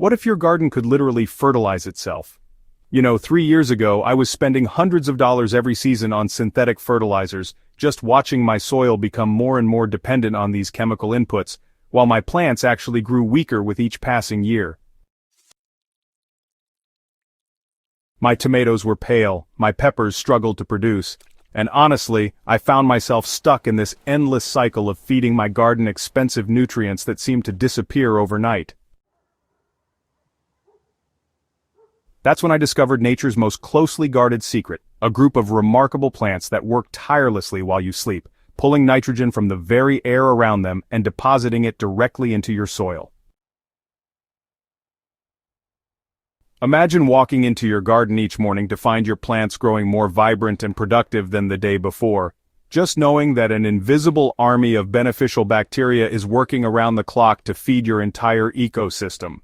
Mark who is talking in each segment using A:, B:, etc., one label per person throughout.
A: What if your garden could literally fertilize itself? 3 years ago I was spending hundreds of dollars every season on synthetic fertilizers, just watching my soil become more and more dependent on these chemical inputs, while my plants actually grew weaker with each passing year. My tomatoes were pale, my peppers struggled to produce, and honestly, I found myself stuck in this endless cycle of feeding my garden expensive nutrients that seemed to disappear overnight. That's when I discovered nature's most closely guarded secret, a group of remarkable plants that work tirelessly while you sleep, pulling nitrogen from the very air around them and depositing it directly into your soil. Imagine walking into your garden each morning to find your plants growing more vibrant and productive than the day before, just knowing that an invisible army of beneficial bacteria is working around the clock to feed your entire ecosystem.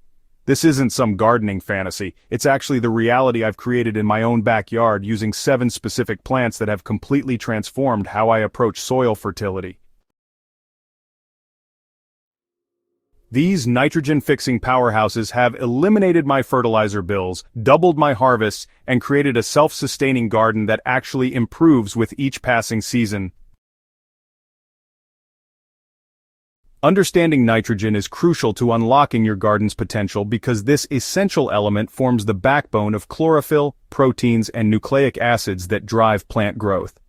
A: This isn't some gardening fantasy, it's actually the reality I've created in my own backyard using 7 specific plants that have completely transformed how I approach soil fertility. These nitrogen-fixing powerhouses have eliminated my fertilizer bills, doubled my harvests, and created a self-sustaining garden that actually improves with each passing season. Understanding nitrogen is crucial to unlocking your garden's potential because this essential element forms the backbone of chlorophyll, proteins, and nucleic acids that drive plant growth.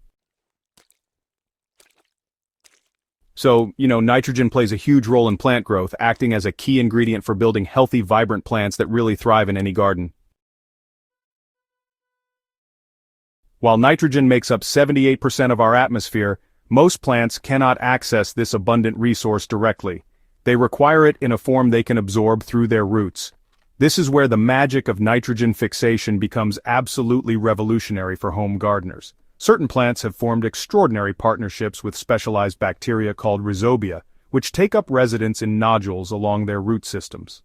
A: So, nitrogen plays a huge role in plant growth, acting as a key ingredient for building healthy, vibrant plants that really thrive in any garden. While nitrogen makes up 78% of our atmosphere, most plants cannot access this abundant resource directly. They require it in a form they can absorb through their roots. This is where the magic of nitrogen fixation becomes absolutely revolutionary for home gardeners. Certain plants have formed extraordinary partnerships with specialized bacteria called rhizobia, which take up residence in nodules along their root systems.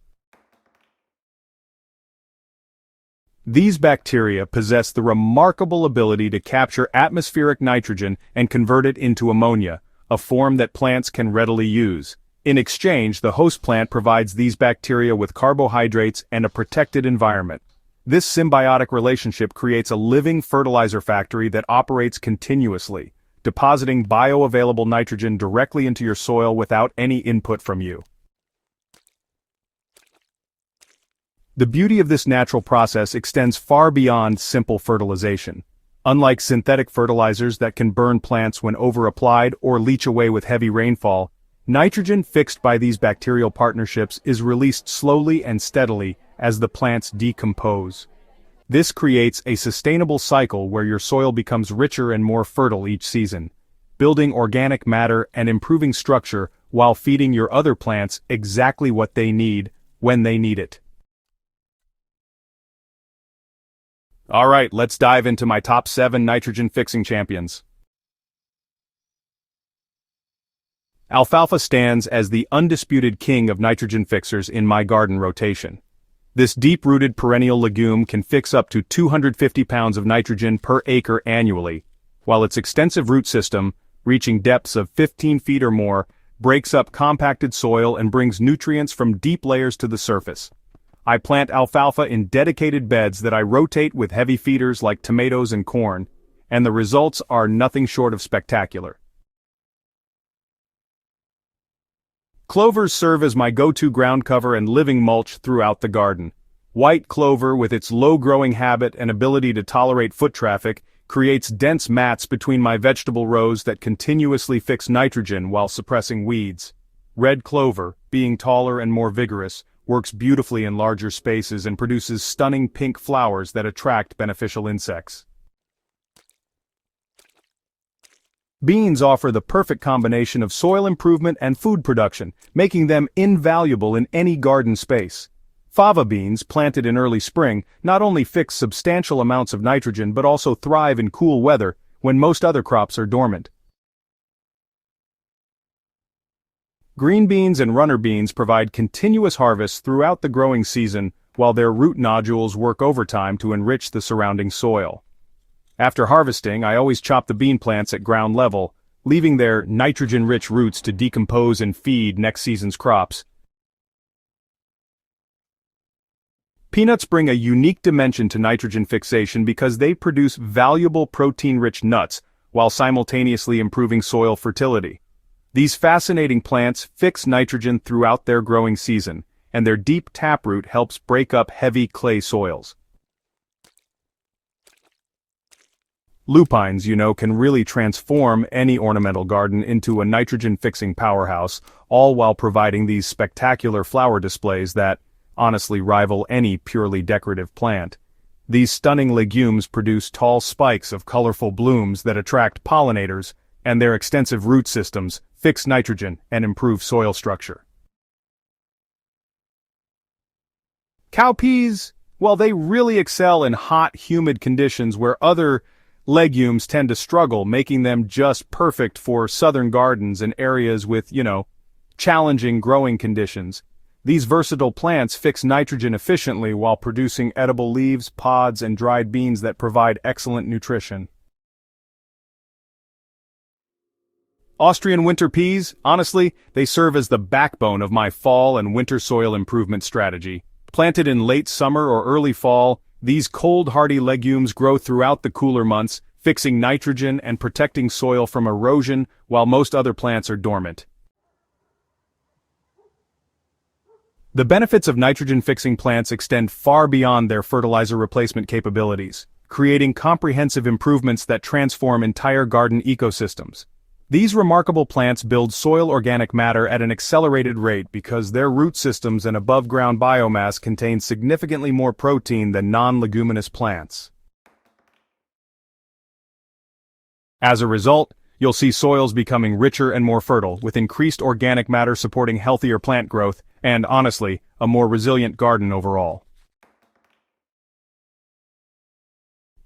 A: These bacteria possess the remarkable ability to capture atmospheric nitrogen and convert it into ammonia, a form that plants can readily use. In exchange, the host plant provides these bacteria with carbohydrates and a protected environment. This symbiotic relationship creates a living fertilizer factory that operates continuously, depositing bioavailable nitrogen directly into your soil without any input from you. The beauty of this natural process extends far beyond simple fertilization. Unlike synthetic fertilizers that can burn plants when over-applied or leach away with heavy rainfall, nitrogen fixed by these bacterial partnerships is released slowly and steadily as the plants decompose. This creates a sustainable cycle where your soil becomes richer and more fertile each season, building organic matter and improving structure while feeding your other plants exactly what they need when they need it. Alright, let's dive into my top 7 nitrogen-fixing champions. Alfalfa stands as the undisputed king of nitrogen fixers in my garden rotation. This deep-rooted perennial legume can fix up to 250 pounds of nitrogen per acre annually, while its extensive root system, reaching depths of 15 feet or more, breaks up compacted soil and brings nutrients from deep layers to the surface. I plant alfalfa in dedicated beds that I rotate with heavy feeders like tomatoes and corn, and the results are nothing short of spectacular. Clovers serve as my go-to ground cover and living mulch throughout the garden. White clover, with its low growing habit and ability to tolerate foot traffic, creates dense mats between my vegetable rows that continuously fix nitrogen while suppressing weeds. Red clover, being taller and more vigorous, works beautifully in larger spaces and produces stunning pink flowers that attract beneficial insects. Beans offer the perfect combination of soil improvement and food production, making them invaluable in any garden space. Fava beans, planted in early spring, not only fix substantial amounts of nitrogen but also thrive in cool weather when most other crops are dormant. Green beans and runner beans provide continuous harvests throughout the growing season, while their root nodules work overtime to enrich the surrounding soil. After harvesting, I always chop the bean plants at ground level, leaving their nitrogen-rich roots to decompose and feed next season's crops. Peanuts bring a unique dimension to nitrogen fixation because they produce valuable protein-rich nuts while simultaneously improving soil fertility. These fascinating plants fix nitrogen throughout their growing season, and their deep taproot helps break up heavy clay soils. Lupines, can really transform any ornamental garden into a nitrogen-fixing powerhouse, all while providing these spectacular flower displays that, honestly, rival any purely decorative plant. These stunning legumes produce tall spikes of colorful blooms that attract pollinators, and their extensive root systems fix nitrogen and improve soil structure. Cowpeas, well, they really excel in hot, humid conditions where other legumes tend to struggle, making them just perfect for southern gardens and areas with, challenging growing conditions. These versatile plants fix nitrogen efficiently while producing edible leaves, pods, and dried beans that provide excellent nutrition. Austrian winter peas, honestly, they serve as the backbone of my fall and winter soil improvement strategy. Planted in late summer or early fall, these cold-hardy legumes grow throughout the cooler months, fixing nitrogen and protecting soil from erosion while most other plants are dormant. The benefits of nitrogen-fixing plants extend far beyond their fertilizer replacement capabilities, creating comprehensive improvements that transform entire garden ecosystems. These remarkable plants build soil organic matter at an accelerated rate because their root systems and above-ground biomass contain significantly more protein than non-leguminous plants. As a result, you'll see soils becoming richer and more fertile, with increased organic matter supporting healthier plant growth, and, honestly, a more resilient garden overall.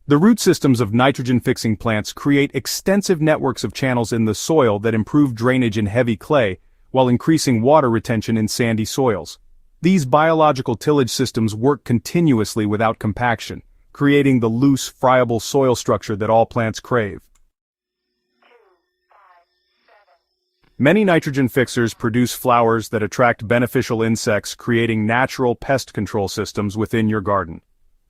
A: The root systems of nitrogen-fixing plants create extensive networks of channels in the soil that improve drainage in heavy clay, while increasing water retention in sandy soils. These biological tillage systems work continuously without compaction, creating the loose, friable soil structure that all plants crave. Many nitrogen fixers produce flowers that attract beneficial insects, creating natural pest control systems within your garden.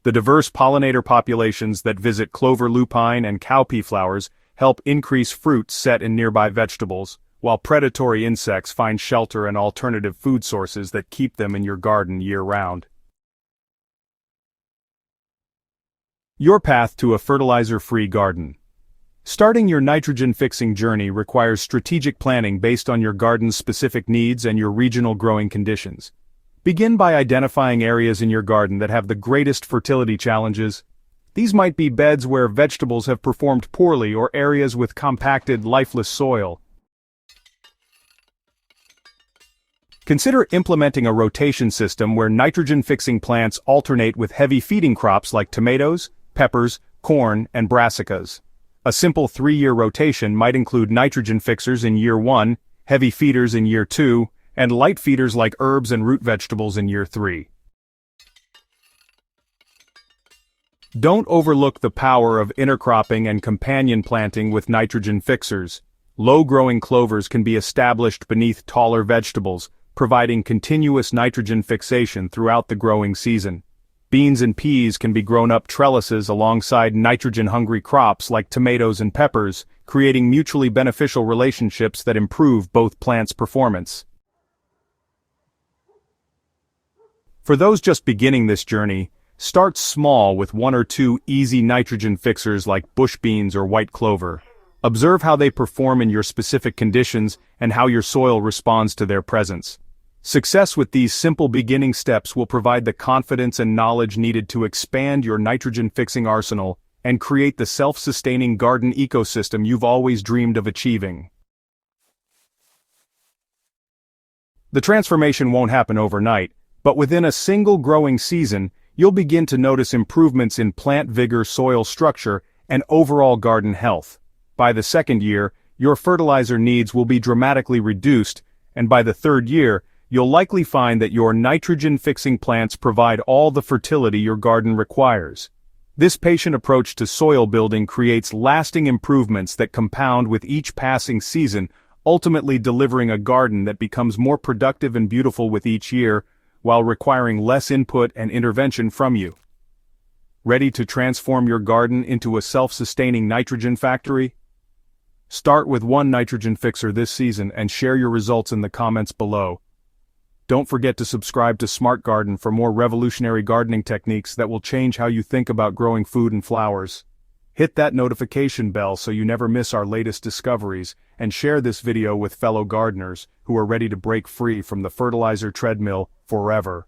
A: The diverse pollinator populations that visit clover lupine and cowpea flowers help increase fruit set in nearby vegetables, while predatory insects find shelter and alternative food sources that keep them in your garden year-round. Your path to a fertilizer-free garden. Starting your nitrogen-fixing journey requires strategic planning based on your garden's specific needs and your regional growing conditions. Begin by identifying areas in your garden that have the greatest fertility challenges. These might be beds where vegetables have performed poorly or areas with compacted, lifeless soil. Consider implementing a rotation system where nitrogen-fixing plants alternate with heavy feeding crops like tomatoes, peppers, corn, and brassicas. A simple 3-year rotation might include nitrogen fixers in year 1, heavy feeders in year 2, and light feeders like herbs and root vegetables in year 3. Don't overlook the power of intercropping and companion planting with nitrogen fixers. Low-growing clovers can be established beneath taller vegetables, providing continuous nitrogen fixation throughout the growing season. Beans and peas can be grown up trellises alongside nitrogen-hungry crops like tomatoes and peppers, creating mutually beneficial relationships that improve both plants' performance. For those just beginning this journey, start small with 1 or 2 easy nitrogen fixers like bush beans or white clover. Observe how they perform in your specific conditions and how your soil responds to their presence. Success with these simple beginning steps will provide the confidence and knowledge needed to expand your nitrogen-fixing arsenal and create the self-sustaining garden ecosystem you've always dreamed of achieving. The transformation won't happen overnight, but within a single growing season, you'll begin to notice improvements in plant vigor, soil structure, and overall garden health. By the 2nd year, your fertilizer needs will be dramatically reduced, and by the 3rd year, you'll likely find that your nitrogen-fixing plants provide all the fertility your garden requires. This patient approach to soil building creates lasting improvements that compound with each passing season, ultimately delivering a garden that becomes more productive and beautiful with each year, while requiring less input and intervention from you. Ready to transform your garden into a self-sustaining nitrogen factory? Start with one nitrogen fixer this season and share your results in the comments below. Don't forget to subscribe to Smart Garden for more revolutionary gardening techniques that will change how you think about growing food and flowers. Hit that notification bell so you never miss our latest discoveries, and share this video with fellow gardeners who are ready to break free from the fertilizer treadmill forever.